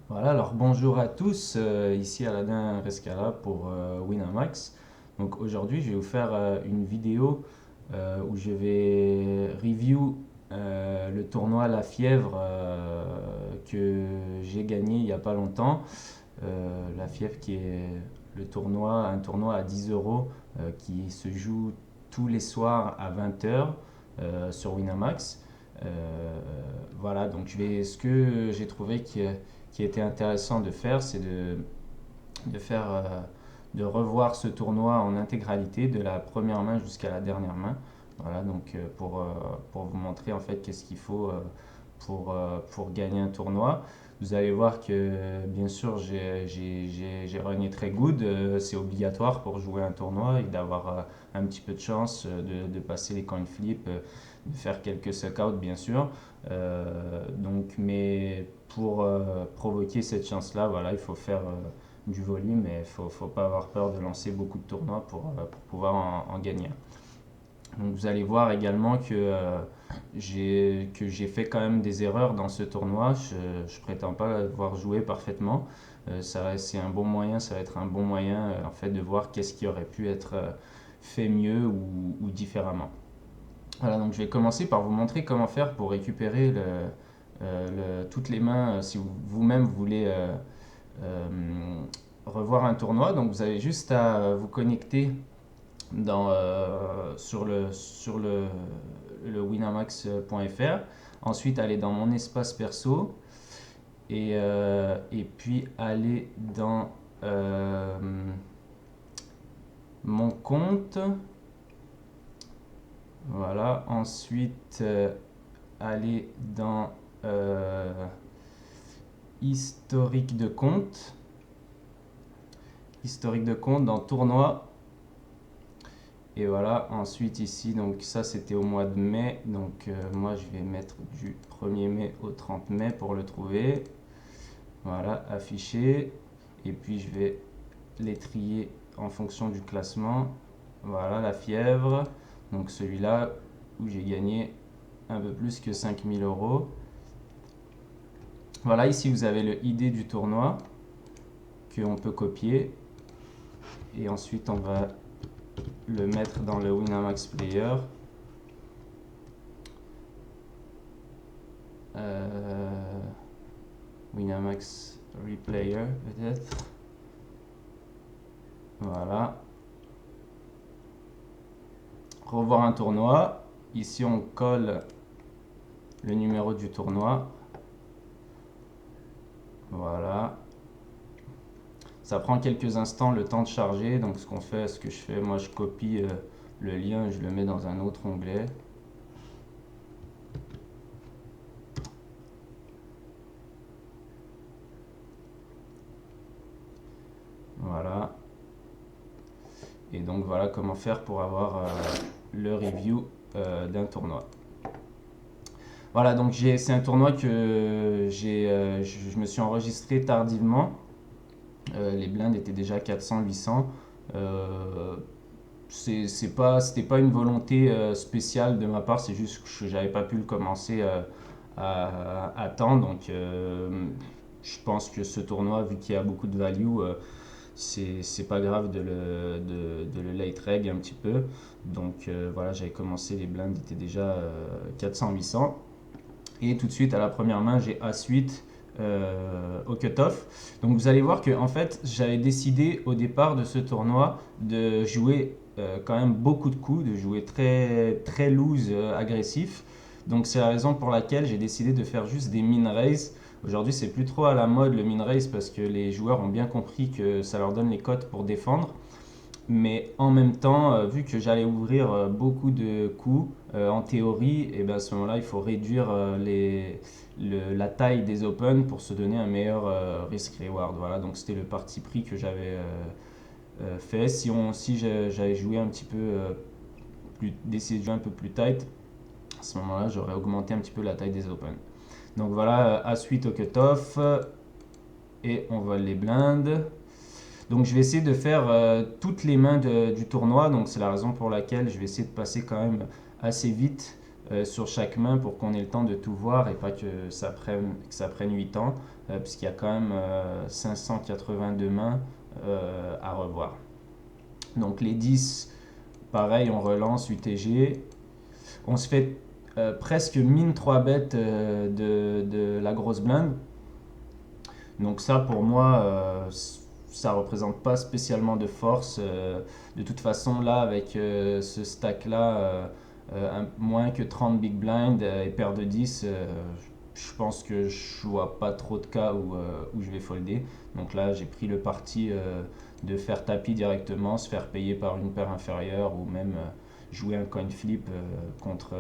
Voilà, alors bonjour à tous, ici Aladin Rescala pour Winamax. Donc aujourd'hui je vais vous faire une vidéo où je vais review le tournoi La Fièvre que j'ai gagné il n'y a pas longtemps. La Fièvre qui est un tournoi à 10 euros qui se joue tous les soirs à 20 heures sur Winamax. Voilà, donc ce que j'ai trouvé qui était intéressant de faire, c'est de faire, de revoir ce tournoi en intégralité, de la première main jusqu'à la dernière main. Voilà, donc pour vous montrer en fait qu'est-ce qu'il faut pour gagner un tournoi. Vous allez voir que bien sûr j'ai rogné très good, c'est obligatoire pour jouer un tournoi et d'avoir un petit peu de chance de passer les coin flips, de faire quelques suck-outs bien sûr. Mais pour provoquer cette chance-là, voilà, il faut faire du volume et faut pas avoir peur de lancer beaucoup de tournois pour pouvoir en gagner. Donc vous allez voir également que j'ai fait quand même des erreurs dans ce tournoi. Je prétends pas avoir joué parfaitement. C'est un bon moyen, ça va être un bon moyen en fait de voir qu'est-ce qui aurait pu être fait mieux ou différemment. Voilà, donc je vais commencer par vous montrer comment faire pour récupérer toutes les mains si vous-même voulez euh, revoir un tournoi. Donc vous avez juste à vous connecter sur le winamax.fr. Ensuite, aller dans mon espace perso et puis aller dans mon compte. Voilà. Ensuite, aller dans historique de compte. Historique de compte dans tournoi. Et voilà, ensuite ici, donc ça c'était au mois de mai, donc moi je vais mettre du 1er mai au 30 mai pour le trouver. Voilà, afficher, et puis je vais les trier en fonction du classement. Voilà, la fièvre, donc celui-là où j'ai gagné un peu plus que 5000 euros. Voilà, ici vous avez le ID du tournoi qu'on peut copier, et ensuite on va le mettre dans le Winamax Player. Winamax Replayer peut-être. Voilà. Revoir un tournoi. Ici on colle le numéro du tournoi. Voilà. Ça prend quelques instants le temps de charger. Donc ce que je fais, moi je copie le lien, je le mets dans un autre onglet. Voilà. Et donc voilà comment faire pour avoir le review d'un tournoi. Voilà, donc c'est un tournoi que je me suis enregistré tardivement. Les blindes étaient déjà 400-800. C'était pas une volonté spéciale de ma part, c'est juste que j'avais pas pu le commencer à temps. Donc je pense que ce tournoi, vu qu'il y a beaucoup de value, c'est pas grave de le late reg un petit peu. Donc voilà, j'avais commencé, les blindes étaient déjà 400-800. Et tout de suite à la première main, j'ai As-8 au cut-off. Donc vous allez voir que en fait, j'avais décidé au départ de ce tournoi de jouer quand même beaucoup de coups, de jouer très, très loose, agressif. Donc c'est la raison pour laquelle j'ai décidé de faire juste des min raise. Aujourd'hui, c'est plus trop à la mode le min raise parce que les joueurs ont bien compris que ça leur donne les cotes pour défendre. Mais en même temps, vu que j'allais ouvrir beaucoup de coups, en théorie, et ben à ce moment-là, il faut réduire la taille des open pour se donner un meilleur risk-reward. Voilà, donc c'était le parti pris que j'avais fait. Si j'avais joué un petit peu d'essayer de jouer un peu plus tight, à ce moment-là, j'aurais augmenté un petit peu la taille des open. Donc voilà, A-suite au cutoff, et on vole les blindes. Donc je vais essayer de faire toutes les mains du tournoi, donc c'est la raison pour laquelle je vais essayer de passer quand même assez vite sur chaque main pour qu'on ait le temps de tout voir et pas que ça prenne 8 ans, puisqu'il y a quand même 582 mains à revoir. Donc les 10, pareil, on relance UTG. On se fait presque mine 3 bêtes de la grosse blinde. Donc ça, pour moi, ça représente pas spécialement de force. De toute façon, là, avec ce stack-là, moins que 30 big blind et paire de 10, je pense que je vois pas trop de cas où je vais folder. Donc là, j'ai pris le parti de faire tapis directement, se faire payer par une paire inférieure ou même jouer un coin flip contre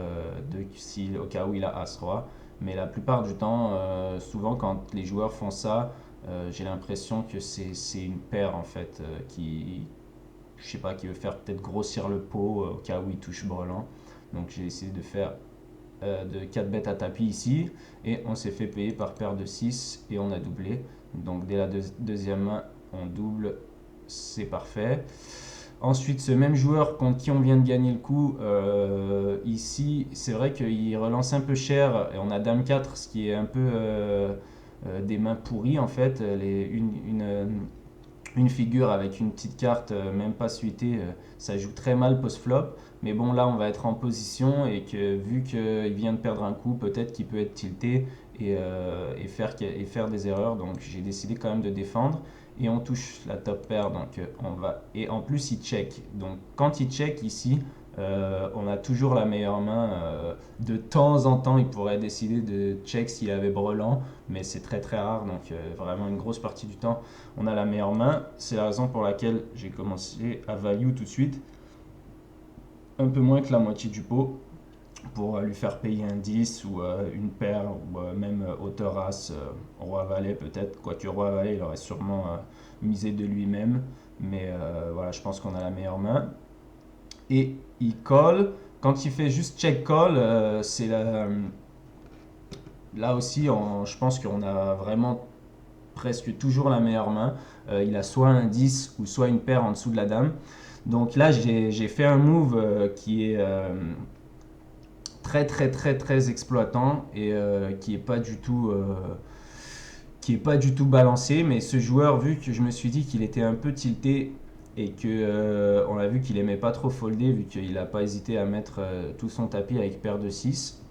si, au cas où il a As-Roi. Mais la plupart du temps, souvent quand les joueurs font ça, j'ai l'impression que c'est une paire en fait je sais pas, qui veut faire peut-être grossir le pot au cas où il touche brelan. Donc j'ai essayé de faire de 4 bêtes à tapis ici et on s'est fait payer par paire de 6 et on a doublé. Donc dès la deuxième main, on double, c'est parfait. Ensuite, ce même joueur contre qui on vient de gagner le coup, ici, c'est vrai qu'il relance un peu cher et on a Dame 4, ce qui est un peu des mains pourries en fait. Une figure avec une petite carte, même pas suitée, ça joue très mal post-flop. Mais bon, là, on va être en position et que vu qu'il vient de perdre un coup, peut-être qu'il peut être tilté et faire des erreurs. Donc, j'ai décidé quand même de défendre. Et on touche la top paire, donc on va. Et en plus, il check. Donc, quand il check ici, on a toujours la meilleure main. De temps en temps, il pourrait décider de check s'il avait brelan, mais c'est très très rare. Donc, vraiment, une grosse partie du temps, on a la meilleure main. C'est la raison pour laquelle j'ai commencé à value tout de suite. Un peu moins que la moitié du pot pour lui faire payer un 10 ou une paire ou même hauteur-as, roi-valet peut-être. Quoique roi-valet, il aurait sûrement misé de lui-même. Mais voilà, je pense qu'on a la meilleure main. Et il colle. Quand il fait juste check-call, c'est là aussi, je pense qu'on a vraiment presque toujours la meilleure main. Il a soit un 10 ou soit une paire en dessous de la dame. Donc là, j'ai fait un move qui est très très très très exploitant et qui est pas du tout balancé. Mais ce joueur, vu que je me suis dit qu'il était un peu tilté et que on a vu qu'il aimait pas trop folder, vu qu'il n'a pas hésité à mettre tout son tapis avec paire de 6.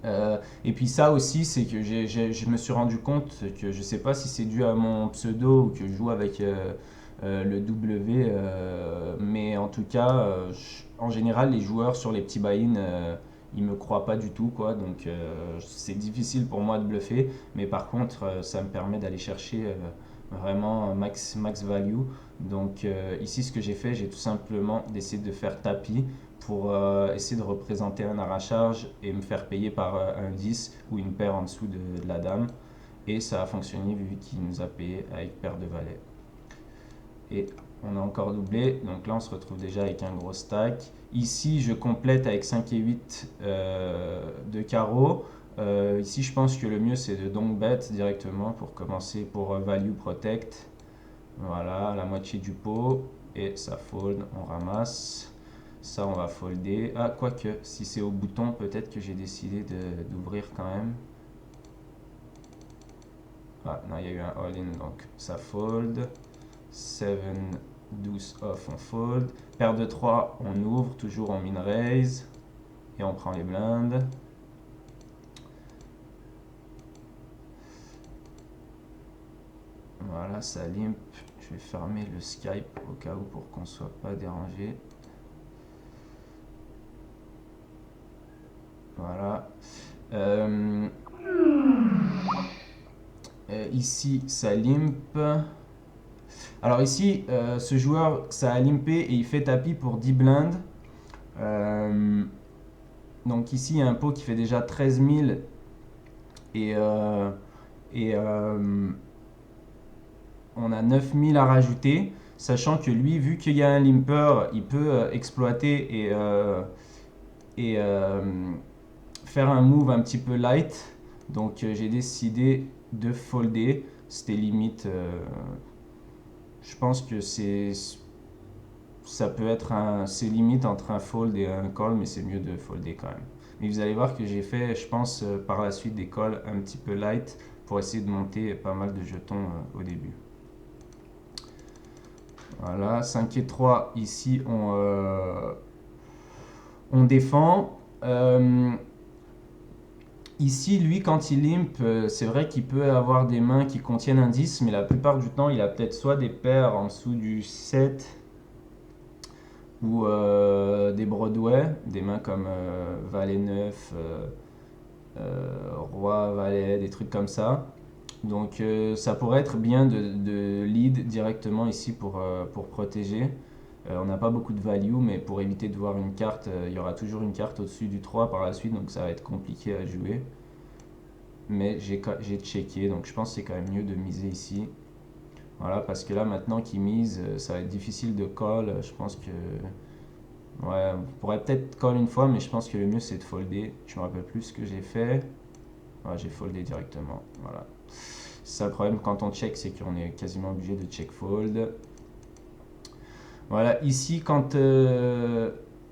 Et puis ça aussi, c'est que je me suis rendu compte que je sais pas si c'est dû à mon pseudo ou que je joue avec le W, mais en tout cas, en général, les joueurs sur les petits buy-in, ils me croient pas du tout, quoi. Donc c'est difficile pour moi de bluffer, mais par contre, ça me permet d'aller chercher vraiment max value. Donc ici, ce que j'ai fait, j'ai tout simplement décidé de faire tapis pour essayer de représenter un arrachage et me faire payer par un 10 ou une paire en dessous de la dame. Et ça a fonctionné vu qu'il nous a payé avec paire de valet. Et on a encore doublé, donc là on se retrouve déjà avec un gros stack. Ici je complète avec 5 et 8 de carreau. Ici je pense que le mieux c'est de donc bet directement pour commencer pour value protect. Voilà, la moitié du pot et ça fold, on ramasse. Ça on va folder. Ah, quoique, si c'est au bouton, peut-être que j'ai décidé d'ouvrir quand même. Ah non, il y a eu un all-in, donc ça fold. 7, 12 off, on fold. Paire de 3, on ouvre, toujours en min raise. Et on prend les blindes. Voilà, ça limp. Je vais fermer le Skype au cas où pour qu'on ne soit pas dérangé. Voilà. Ici, ça limp. Alors ici, ce joueur, ça a limpé et il fait tapis pour 10 blindes. Donc ici, il y a un pot qui fait déjà 13 000 et, on a 9 000 à rajouter, sachant que lui, vu qu'il y a un limper, il peut exploiter et faire un move un petit peu light. Donc j'ai décidé de folder. C'était limite. Je pense que ça peut être c'est limite entre un fold et un call, mais c'est mieux de folder quand même. Mais vous allez voir que j'ai fait, je pense, par la suite des calls un petit peu light pour essayer de monter pas mal de jetons au début. Voilà, 5 et 3, ici on défend. Ici, lui, quand il limp, c'est vrai qu'il peut avoir des mains qui contiennent un 10, mais la plupart du temps, il a peut-être soit des paires en dessous du 7 ou des Broadway, des mains comme Valet 9, Roi, Valet, des trucs comme ça. Donc ça pourrait être bien de lead directement ici pour protéger. On n'a pas beaucoup de value, mais pour éviter de voir une carte, il y aura toujours une carte au-dessus du 3 par la suite, donc ça va être compliqué à jouer. Mais j'ai checké, donc je pense que c'est quand même mieux de miser ici. Voilà, parce que là maintenant qu'il mise, ça va être difficile de call. Je pense que... Ouais, on pourrait peut-être call une fois, mais je pense que le mieux c'est de folder. Je me rappelle plus ce que j'ai fait. Ouais, j'ai foldé directement, voilà. C'est ça le problème quand on check, c'est qu'on est quasiment obligé de check fold. Voilà, ici quand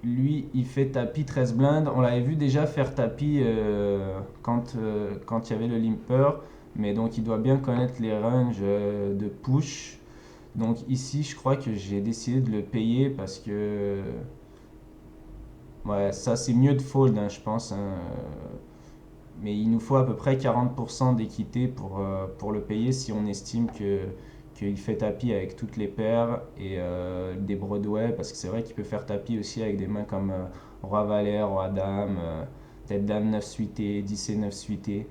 lui il fait tapis 13 blindes, on l'avait vu déjà faire tapis quand il y avait le limper, mais donc il doit bien connaître les ranges de push. Donc ici je crois que j'ai décidé de le payer parce que ouais, ça c'est mieux de fold hein, je pense hein. Mais il nous faut à peu près 40% d'équité pour le payer si on estime qu'il fait tapis avec toutes les paires et des Broadway, parce que c'est vrai qu'il peut faire tapis aussi avec des mains comme Roi Valet, Roi Dame, peut-être Dame 9 suité, 10 et 9 suité.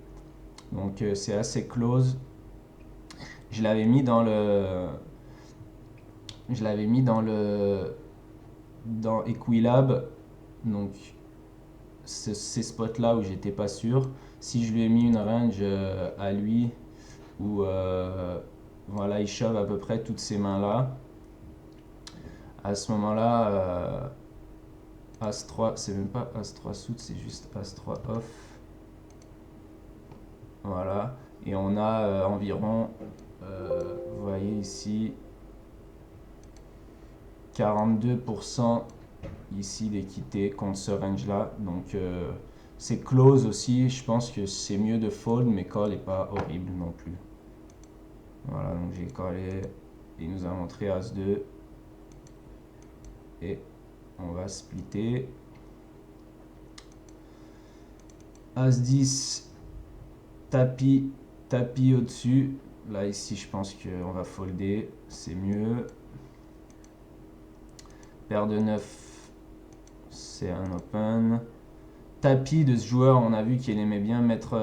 Donc c'est assez close. Je l'avais mis dans le. Je l'avais mis dans Equilab, donc ces spots là où j'étais pas sûr. Si je lui ai mis une range à lui où voilà, il shove à peu près toutes ces mains là, à ce moment là As-3, c'est même pas As-3 suit, c'est juste As-3 off. Voilà, et on a environ vous voyez ici 42% ici d'équité contre ce range là, donc c'est close aussi. Je pense que c'est mieux de fold, mais call n'est pas horrible non plus. Voilà, donc j'ai callé, il nous a montré As-2 et on va splitter. As-10, tapis au-dessus. Là ici je pense qu'on va folder, c'est mieux. Paire de 9, c'est un open. Tapis de ce joueur, on a vu qu'il aimait bien mettre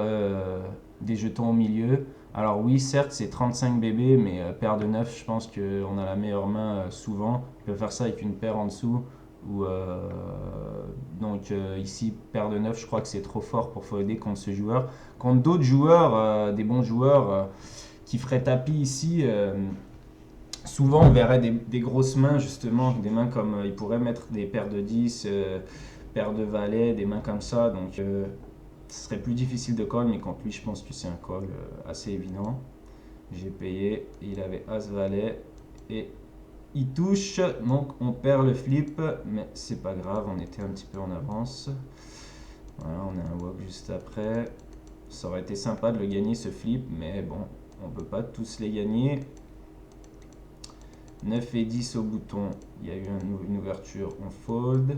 des jetons au milieu. Alors oui, certes, c'est 35 bébés, mais paire de 9, je pense qu'on a la meilleure main souvent. Il peut faire ça avec une paire en dessous. Ou, donc ici, paire de 9, je crois que c'est trop fort pour folder contre ce joueur. Contre d'autres joueurs, des bons joueurs qui feraient tapis ici, souvent on verrait des grosses mains justement, des mains comme il pourrait mettre des paires de 10, paires de valets, des mains comme ça. Donc ce serait plus difficile de call, mais contre lui je pense que c'est un call assez évident. J'ai payé, il avait As Valet et il touche, donc on perd le flip, mais c'est pas grave, on était un petit peu en avance. Voilà, on a un wok juste après. Ça aurait été sympa de le gagner ce flip, mais bon, on peut pas tous les gagner. 9 et 10 au bouton, il y a eu une ouverture, on fold.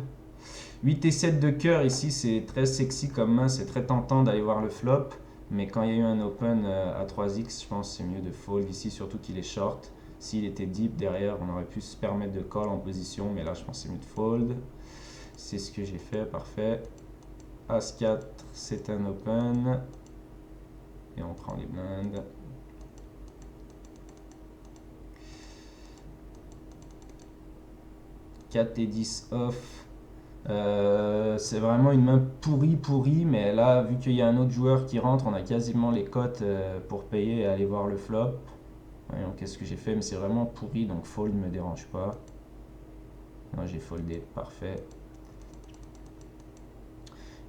8 et 7 de cœur ici, c'est très sexy comme main, c'est très tentant d'aller voir le flop. Mais quand il y a eu un open à 3x, je pense que c'est mieux de fold ici, surtout qu'il est short. S'il était deep derrière, on aurait pu se permettre de call en position, mais là je pense que c'est mieux de fold. C'est ce que j'ai fait, parfait. As-4, c'est un open. Et on prend les blindes. Et 10 off. C'est vraiment une main pourrie, mais là, vu qu'il y a un autre joueur qui rentre, on a quasiment les cotes pour payer et aller voir le flop. Voyons qu'est-ce que j'ai fait, mais c'est vraiment pourri, donc fold ne me dérange pas. Non, j'ai foldé, parfait.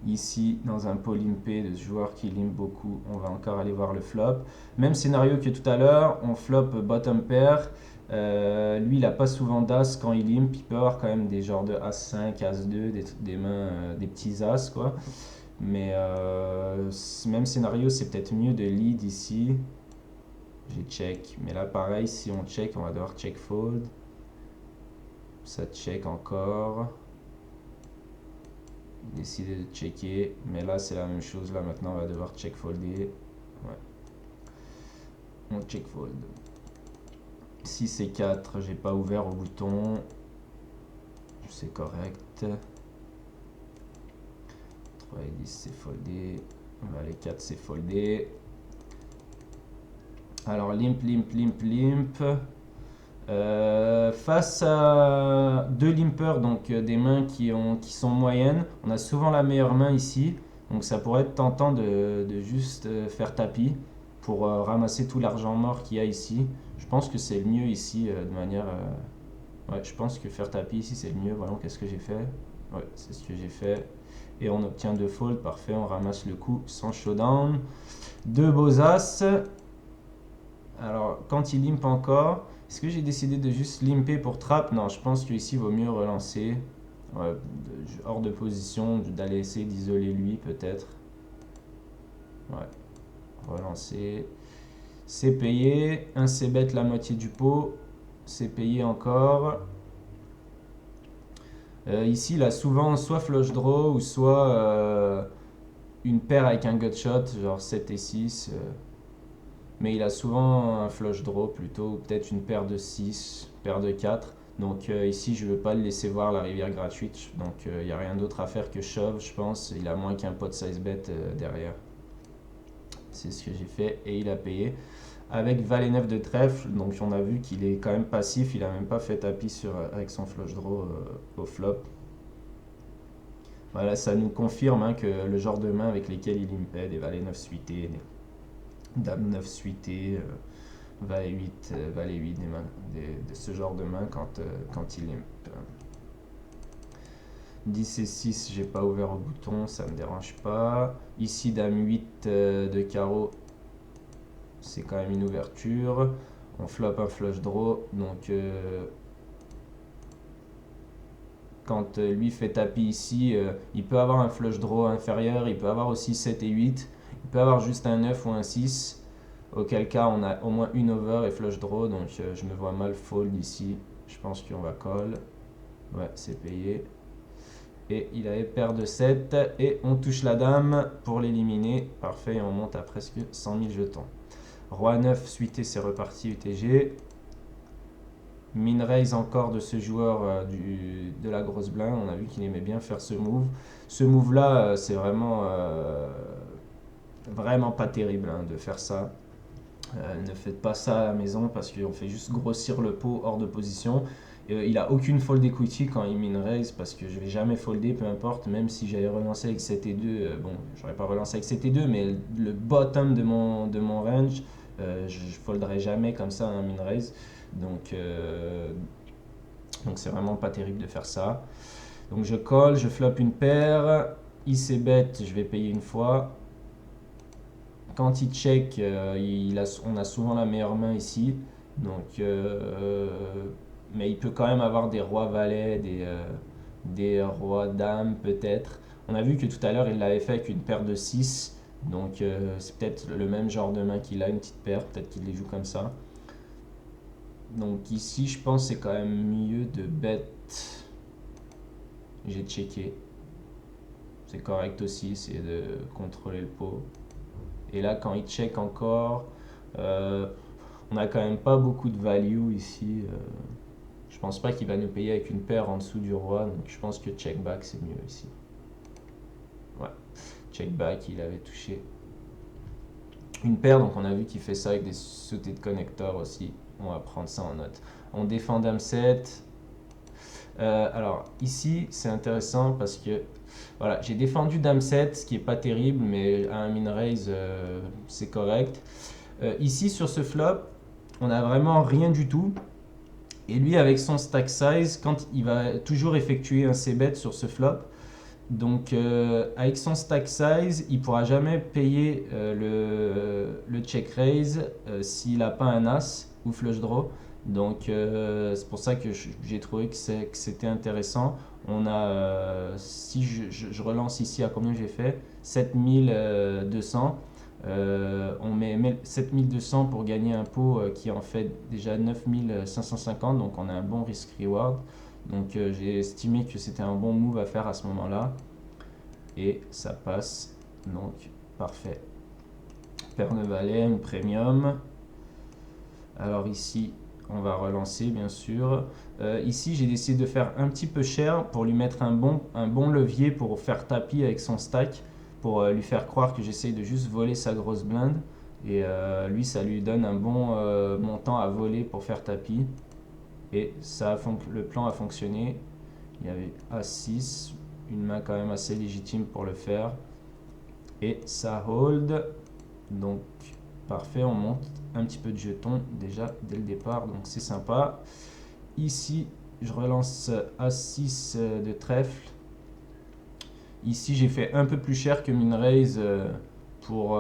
Ici, dans un pot limpé de ce joueur qui limpe beaucoup, on va encore aller voir le flop. Même scénario que tout à l'heure, on flop bottom pair. Lui, il a pas souvent d'as quand il limp. Il peut avoir quand même des genres de As5, As2, des mains, des petits As, quoi. Mais même scénario, c'est peut-être mieux de lead ici. J'ai check. Mais là, pareil, si on check, on va devoir check fold. Ça check encore. Décider de checker. Mais là, c'est la même chose. Là, maintenant, on va devoir check folder. Ouais. On check fold. 6 et 4, j'ai pas ouvert au bouton. C'est correct. 3 et 10, c'est foldé. Les 4, c'est foldé. Alors, limp, limp, limp, limp. Face à deux limpers, donc des mains qui sont moyennes, on a souvent la meilleure main ici. Donc ça pourrait être tentant de juste faire tapis pour ramasser tout l'argent mort qu'il y a ici. Je pense que c'est le mieux ici de manière... ouais, je pense que faire tapis ici c'est le mieux. Voyons qu'est-ce que j'ai fait. Ouais, c'est ce que j'ai fait. Et on obtient 2 folds, parfait, on ramasse le coup sans showdown. 2 beaux as. Alors, quand il limp encore, est-ce que j'ai décidé de juste limper pour trap? Non, je pense qu'ici, il vaut mieux relancer. Ouais, hors de position, d'aller essayer d'isoler lui, peut-être. Ouais, relancer. C'est payé. Un c'est bête la moitié du pot. C'est payé encore. Ici, il a souvent soit flush draw ou soit une paire avec un gut shot, genre 7 et 6. Mais il a souvent un flush draw plutôt, ou peut-être une paire de 6, paire de 4. Donc ici, je ne veux pas le laisser voir la rivière gratuite. Donc il n'y a rien d'autre à faire que shove, je pense. Il a moins qu'un pot size bet derrière. C'est ce que j'ai fait et il a payé. Avec valet 9 de trèfle, donc on a vu qu'il est quand même passif. Il n'a même pas fait tapis avec son flush draw au flop. Voilà, ça nous confirme hein, que le genre de main avec lesquels il impait, des valets 9 suités, des dames 9 suités, valet 8, valet 8, de ce genre de main quand il limp. 10 et 6, j'ai pas ouvert au bouton, ça me dérange pas. Ici, dame 8 de carreau, c'est quand même une ouverture. On flop un flush draw, donc quand lui fait tapis ici, il peut avoir un flush draw inférieur, il peut avoir aussi 7 et 8, il peut avoir juste un 9 ou un 6, auquel cas on a au moins une over et flush draw, donc je me vois mal fold ici, je pense qu'on va call, ouais c'est payé, et il avait paire de 7, et on touche la dame pour l'éliminer, parfait, et on monte à presque 100 000 jetons. Roi 9 suité, c'est reparti UTG. Min raise encore de ce joueur de la grosse blinde. On a vu qu'il aimait bien faire ce move. Ce move là, c'est vraiment pas terrible hein, de faire ça. Ne faites pas ça à la maison parce qu'on fait juste grossir le pot hors de position. Il a aucune fold equity quand il min raise parce que je vais jamais folder, peu importe, même si j'avais relancé avec 7 et 2. Bon, j'aurais pas relancé avec 7 et 2, mais le bottom de mon range, je folderai jamais comme ça un min raise. Donc c'est vraiment pas terrible de faire ça. Donc je colle, je flop une paire. IC bet, je vais payer une fois. Quand il check, on a souvent la meilleure main ici. Donc, mais il peut quand même avoir des rois valets, des rois dames peut-être. On a vu que tout à l'heure il l'avait fait avec une paire de 6. Donc c'est peut-être le même genre de main qu'il a, une petite paire. Peut-être qu'il les joue comme ça. Donc ici, je pense que c'est quand même mieux de bet. J'ai checké. C'est correct aussi, c'est de contrôler le pot. Et là, quand il check encore, on n'a quand même pas beaucoup de value ici. Je pense pas qu'il va nous payer avec une paire en dessous du roi. Donc je pense que check back, c'est mieux ici. Ouais, check back, il avait touché une paire. Donc on a vu qu'il fait ça avec des sautés de connecteur aussi. On va prendre ça en note. On défend dame 7. Alors ici c'est intéressant parce que voilà, j'ai défendu dame 7, ce qui est pas terrible, mais à un min raise c'est correct. Ici sur ce flop, on a vraiment rien du tout. Et lui avec son stack size, quand il va toujours effectuer un c-bet sur ce flop, donc avec son stack size, il pourra jamais payer le check raise s'il n'a pas un as ou flush draw. Donc c'est pour ça que j'ai trouvé que c'était intéressant. On a, si je relance ici à combien j'ai fait 7200. On met 7200 pour gagner un pot qui en fait déjà 9550, donc on a un bon risk-reward. Donc j'ai estimé que c'était un bon move à faire à ce moment-là. Et ça passe, donc parfait. Paire de valets, une premium. Alors ici, on va relancer bien sûr. Ici, j'ai décidé de faire un petit peu cher pour lui mettre un bon levier pour faire tapis avec son stack, pour lui faire croire que j'essaye de juste voler sa grosse blinde. Et lui, ça lui donne un bon montant à voler pour faire tapis. Et le plan a fonctionné. Il y avait A6, une main quand même assez légitime pour le faire. Et ça hold. Donc parfait, on monte un petit peu de jetons déjà dès le départ, donc c'est sympa. Ici, je relance A6 de trèfle. Ici, j'ai fait un peu plus cher que min raise pour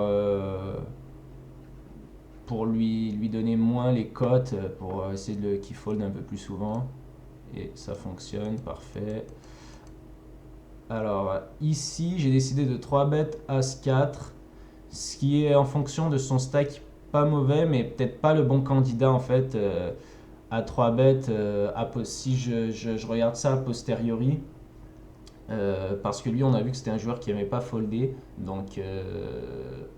lui donner moins les cotes, pour essayer qu'il fold un peu plus souvent. Et ça fonctionne, parfait. Alors ici, j'ai décidé de 3 bet As-4, ce qui est en fonction de son stack pas mauvais, mais peut-être pas le bon candidat en fait à 3 bêtes. Si je regarde ça a posteriori, parce que lui, on a vu que c'était un joueur qui aimait pas folder, donc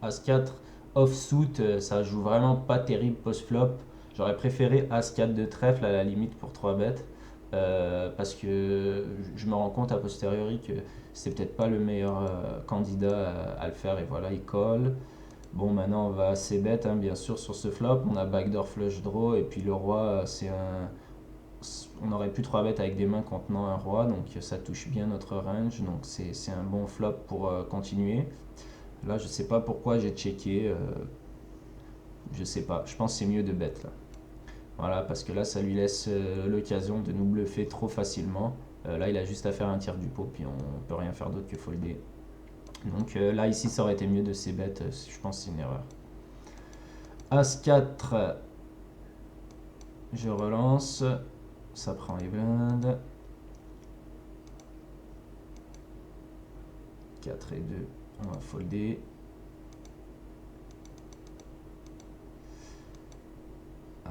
As-4 offsuit, ça joue vraiment pas terrible post-flop. J'aurais préféré As-4 de trèfle à la limite pour 3 bêtes. Parce que je me rends compte a posteriori que c'est peut-être pas le meilleur candidat à le faire, et voilà, il colle. Bon, maintenant on va assez bête, hein, bien sûr, sur ce flop. On a backdoor flush draw, et puis le roi, on aurait pu 3 bêtes avec des mains contenant un roi, donc ça touche bien notre range, donc c'est un bon flop pour continuer. Là, je sais pas pourquoi j'ai checké, je sais pas, je pense que c'est mieux de bet là. Voilà, parce que là, ça lui laisse l'occasion de nous bluffer trop facilement. Là, il a juste à faire un tiers du pot, puis on peut rien faire d'autre que folder. Donc là, ici, ça aurait été mieux de ces bêtes. Je pense que c'est une erreur. As-4, je relance. Ça prend les blindes. 4 et 2, on va folder.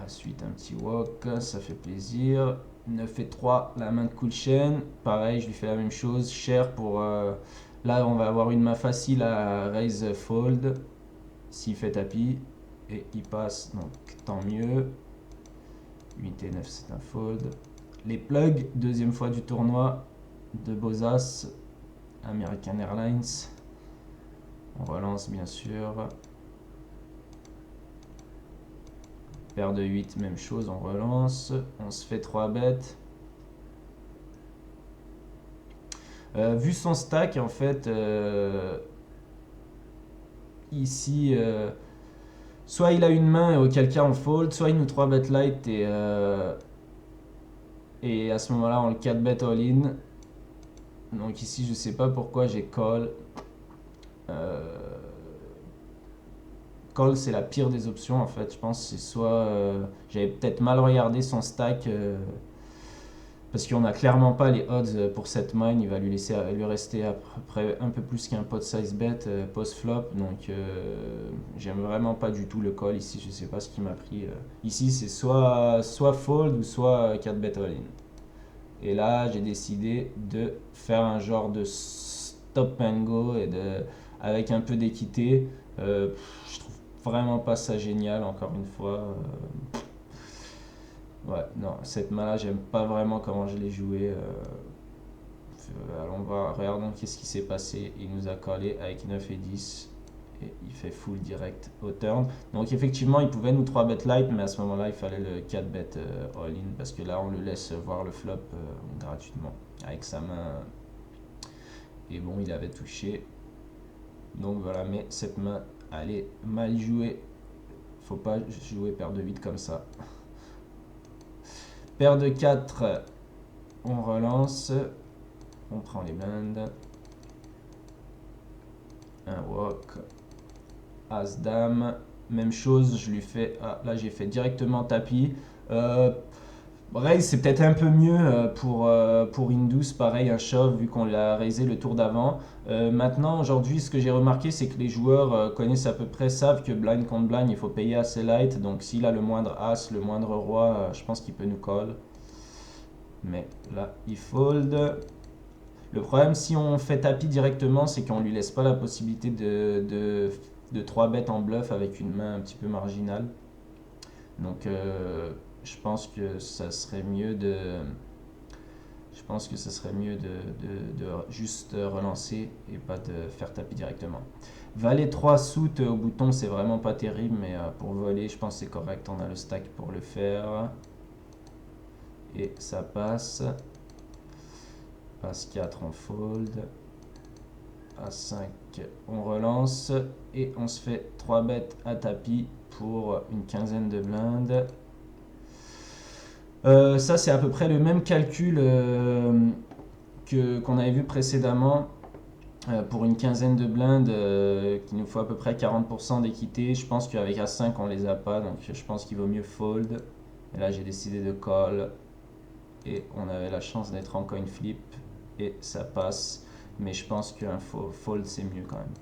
Ensuite, un petit walk, ça fait plaisir. 9 et 3, la main de cool chain. Pareil, je lui fais la même chose. Cher pour. Là, on va avoir une main facile à raise fold. S'il fait tapis. Et il passe, donc tant mieux. 8 et 9, c'est un fold. Les plugs, deuxième fois du tournoi. De Bozas, American Airlines. On relance bien sûr. Paire de 8, même chose, on relance. On se fait 3 bêtes. Vu son stack, en fait, ici, soit il a une main et auquel cas on fold, soit il nous 3 bet light et à ce moment-là on le 4 bet all-in. Donc ici, je sais pas pourquoi j'ai call. Call, c'est la pire des options en fait. Je pense que c'est soit. J'avais peut-être mal regardé son stack. Parce qu'on n'a clairement pas les odds pour cette main. Il va lui rester après un peu plus qu'un pot size bet post-flop. Donc j'aime vraiment pas du tout le call ici. Je sais pas ce qui m'a pris. Ici, c'est soit fold ou soit 4 bet all-in. Et là, j'ai décidé de faire un genre de stop and go avec un peu d'équité. Je trouve vraiment pas ça génial, encore une fois. Ouais, non, cette main-là, j'aime pas vraiment comment je l'ai jouée. Alors, regardons qu'est-ce qui s'est passé. Il nous a collé avec 9 et 10. Et il fait full direct au turn. Donc, effectivement, il pouvait nous 3 bet light, mais à ce moment-là, il fallait le 4 bet all-in. Parce que là, on le laisse voir le flop gratuitement. Avec sa main. Et bon, il avait touché. Donc, voilà, mais cette main, elle est mal jouée. Faut pas jouer paire de 8 comme ça. Paire de 4, on relance. On prend les blindes. Un walk. As-dame. même chose, je lui fais... Ah, là j'ai fait directement tapis. Raise, c'est peut-être un peu mieux pour Indus, pareil, un shove, vu qu'on l'a raisé le tour d'avant. Maintenant, aujourd'hui, ce que j'ai remarqué, c'est que les joueurs connaissent à peu près, savent que blind contre blind, il faut payer assez light. Donc s'il a le moindre as, le moindre roi, je pense qu'il peut nous call. Mais là, il fold. Le problème, si on fait tapis directement, c'est qu'on lui laisse pas la possibilité de 3 bêtes en bluff avec une main un petit peu marginale. Donc je pense que ça serait mieux de... Je pense que ce serait mieux de juste relancer et pas de faire tapis directement. Valet 3 suit au bouton, c'est vraiment pas terrible, mais pour voler, je pense que c'est correct. On a le stack pour le faire. Et ça passe. As 4, on fold. As5, on relance. Et on se fait 3 bêtes à tapis pour une quinzaine de blindes. Ça, c'est à peu près le même calcul qu'on avait vu précédemment. Pour une quinzaine de blindes, qu'il nous faut à peu près 40% d'équité. Je pense qu'avec As5, on les a pas. Donc je pense qu'il vaut mieux fold. Et là, j'ai décidé de call. Et on avait la chance d'être en coin flip. Et ça passe. Mais je pense qu'un fold, c'est mieux quand même.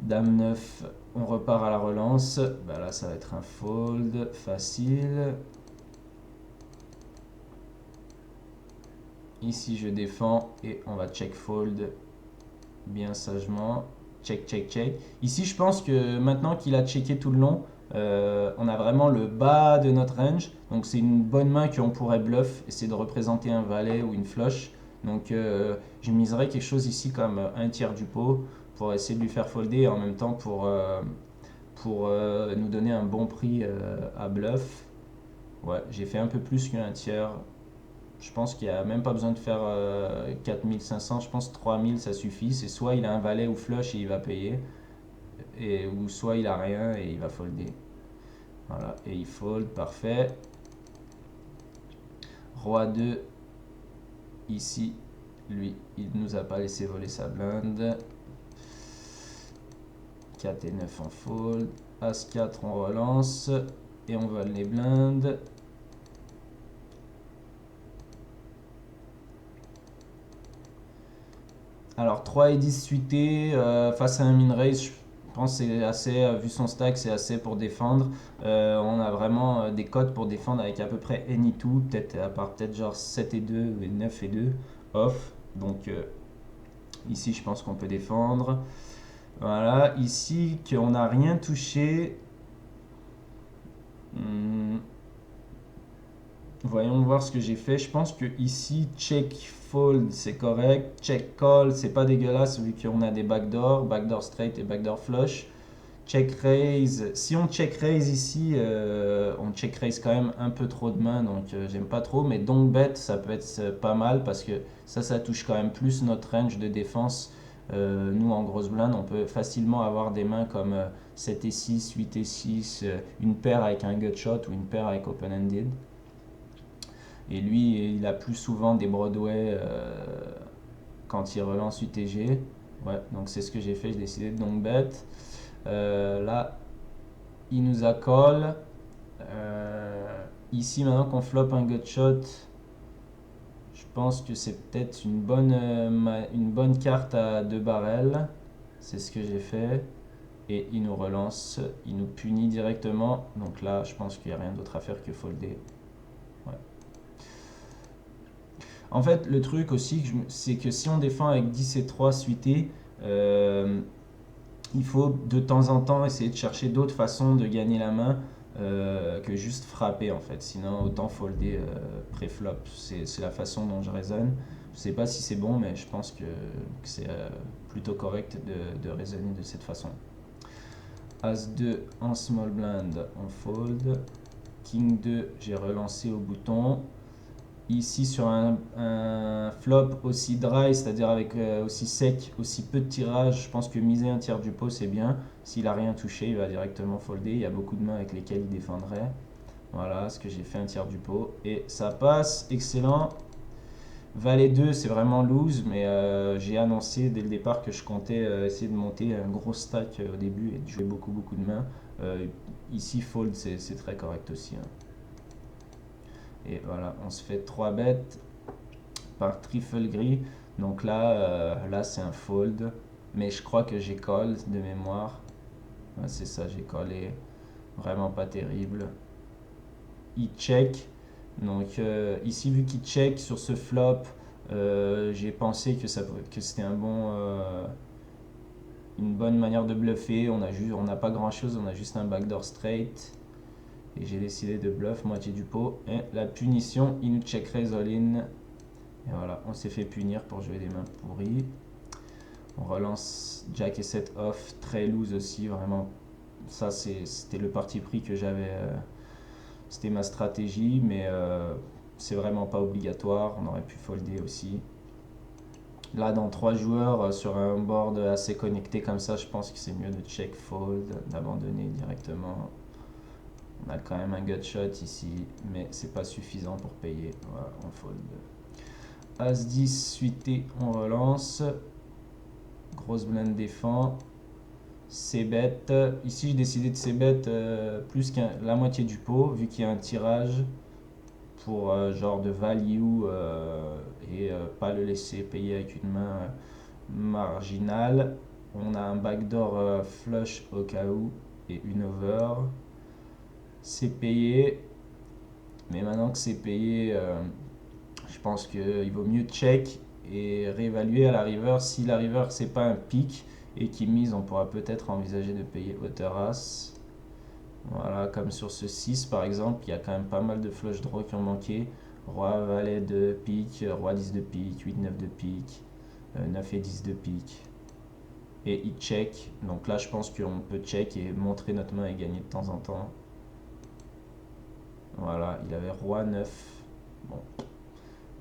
Dame 9, on repart à la relance. Bah là, ça va être un fold facile. Ici, je défends et on va check fold bien sagement. Check, check, check. Ici, je pense que maintenant qu'il a checké tout le long, on a vraiment le bas de notre range. Donc, c'est une bonne main qu'on pourrait bluff. Essayer de représenter un valet ou une flush. Donc, je miserais quelque chose ici comme un tiers du pot pour essayer de lui faire folder et en même temps pour nous donner un bon prix à bluff. Ouais, j'ai fait un peu plus qu'un tiers. Je pense qu'il n'y a même pas besoin de faire 4500, je pense 3000 ça suffit. C'est soit il a un valet ou flush et il va payer, ou soit il a rien et il va folder. Voilà, et il fold, parfait. Roi 2, ici, lui, il ne nous a pas laissé voler sa blinde. 4 et 9 en fold. As 4, on relance et on vole les blindes. Alors 3 et 10 suités face à un min raise, je pense que c'est assez, vu son stack, c'est assez pour défendre. On a vraiment des cotes pour défendre avec à peu près any 2, peut-être à part peut-être genre 7 et 2 ou 9 et 2 off. Donc ici je pense qu'on peut défendre. Voilà, ici qu'on n'a rien touché. Voyons voir ce que j'ai fait. Je pense que ici, check fold, c'est correct. Check call, c'est pas dégueulasse vu qu'on a des backdoor, backdoor straight et backdoor flush. Check raise. Si on check raise ici, on check raise quand même un peu trop de mains, donc j'aime pas trop. Mais donc bet, ça peut être pas mal parce que ça touche quand même plus notre range de défense. Nous, en grosse blinde, on peut facilement avoir des mains comme 7 et 6, 8 et 6, une paire avec un gut shot ou une paire avec open-ended. Et lui, il a plus souvent des Broadway quand il relance UTG. Ouais, donc c'est ce que j'ai fait, j'ai décidé de donc bet. Là, il nous a call. Ici, maintenant qu'on flop un gut shot, je pense que c'est peut-être une bonne carte à 2 barrels. C'est ce que j'ai fait. Et il nous relance, il nous punit directement. Donc là, je pense qu'il n'y a rien d'autre à faire que folder. Ouais. En fait, le truc aussi, c'est que si on défend avec 10 et 3 suités, il faut de temps en temps essayer de chercher d'autres façons de gagner la main que juste frapper en fait. Sinon, autant folder pré-flop. C'est la façon dont je raisonne. Je sais pas si c'est bon, mais je pense que c'est plutôt correct de raisonner de cette façon. As-2 en small blind, on fold. King 2, j'ai relancé au bouton. Ici sur un flop aussi dry, c'est-à-dire avec aussi sec, aussi peu de tirage, je pense que miser un tiers du pot c'est bien. S'il a rien touché, il va directement folder. Il y a beaucoup de mains avec lesquelles il défendrait. Voilà ce que j'ai fait, un tiers du pot. Et ça passe, excellent. Valet 2, c'est vraiment loose, mais j'ai annoncé dès le départ que je comptais essayer de monter un gros stack au début et de jouer beaucoup de mains. Ici, fold, c'est très correct aussi, hein. Et voilà, on se fait 3 bêtes par trifle gris. Donc là c'est un fold. Mais je crois que j'ai call de mémoire. Ouais, c'est ça, j'ai callé. Vraiment pas terrible. Il check. Donc ici, vu qu'il check sur ce flop, j'ai pensé que c'était une bonne manière de bluffer. On n'a pas grand chose, on a juste un backdoor straight. Et j'ai décidé de bluff moitié du pot. Et la punition, il nous check raise all in. Et voilà, on s'est fait punir pour jouer des mains pourries. On relance Jack et 7 off, très loose aussi, vraiment. Ça, c'était le parti pris que j'avais. C'était ma stratégie, mais c'est vraiment pas obligatoire. On aurait pu folder aussi. Là, dans 3 joueurs, sur un board assez connecté comme ça, je pense que c'est mieux de check fold, d'abandonner directement. On a quand même un gut shot ici, mais c'est pas suffisant pour payer. Voilà, on fold. As-10 suité, on relance. Grosse blinde défend. C-bet. Ici, j'ai décidé de C-bet plus que la moitié du pot, vu qu'il y a un tirage pour genre de value et pas le laisser payer avec une main marginale. On a un backdoor flush au cas où et une over. C'est payé. Mais maintenant que c'est payé, je pense qu'il vaut mieux check et réévaluer à la river. Si la river c'est pas un pic et qu'il mise, on pourra peut-être envisager de payer hauteur as. Voilà, comme sur ce 6 par exemple, il y a quand même pas mal de flush draw qui ont manqué. Roi, valet de pique, roi 10 de pique, 8, 9 de pique, 9 et 10 de pique. Et il check. Donc là, je pense qu'on peut check et montrer notre main et gagner de temps en temps. Voilà, il avait roi 9. Bon,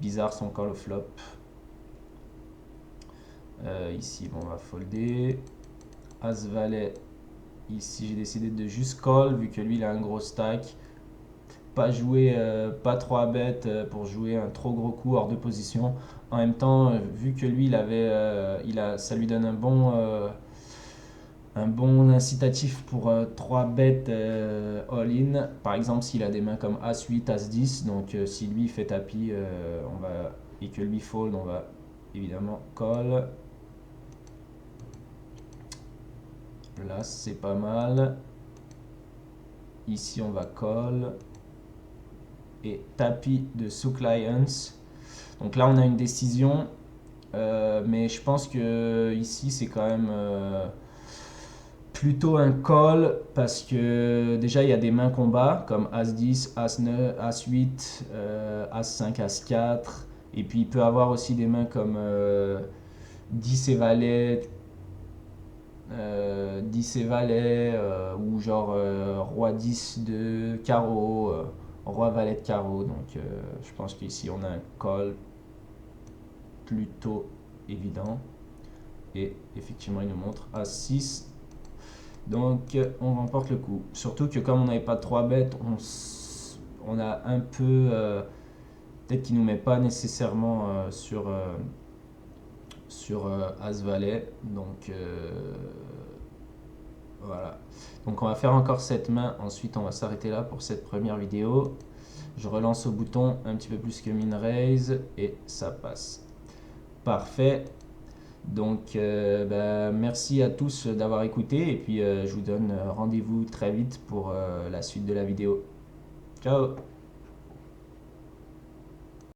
bizarre son call au flop. Ici, bon, on va folder. As, valet. Ici, j'ai décidé de juste call, vu que lui, il a un gros stack. Pas jouer, pas 3 bêtes pour jouer un trop gros coup hors de position. En même temps, vu que lui, ça lui donne un bon incitatif pour 3 bêtes all-in. Par exemple, s'il a des mains comme As-8, As-10, donc si lui fait tapis et que lui fold, on va évidemment call. Là, c'est pas mal. Ici, on va call. Et tapis de Souk Lions. Donc là, on a une décision. Mais je pense que ici, c'est quand même plutôt un call parce que déjà, il y a des mains combat comme As-10, As-9, As-8, As-5, As-4. Et puis, il peut avoir aussi des mains comme 10 et valet, 10 et valet, ou genre roi 10 de carreau, roi valet de carreau. Donc je pense qu'ici on a un call plutôt évident. Et effectivement il nous montre As-6. Donc on remporte le coup. Surtout que comme on n'avait pas de 3 bêtes, on a un peu... peut-être qu'il ne nous met pas nécessairement sur As-Valet. Donc voilà. Donc on va faire encore cette main. Ensuite on va s'arrêter là pour cette première vidéo. Je relance au bouton un petit peu plus que min raise et ça passe. Parfait. Donc merci à tous d'avoir écouté et puis je vous donne rendez-vous très vite pour la suite de la vidéo. Ciao!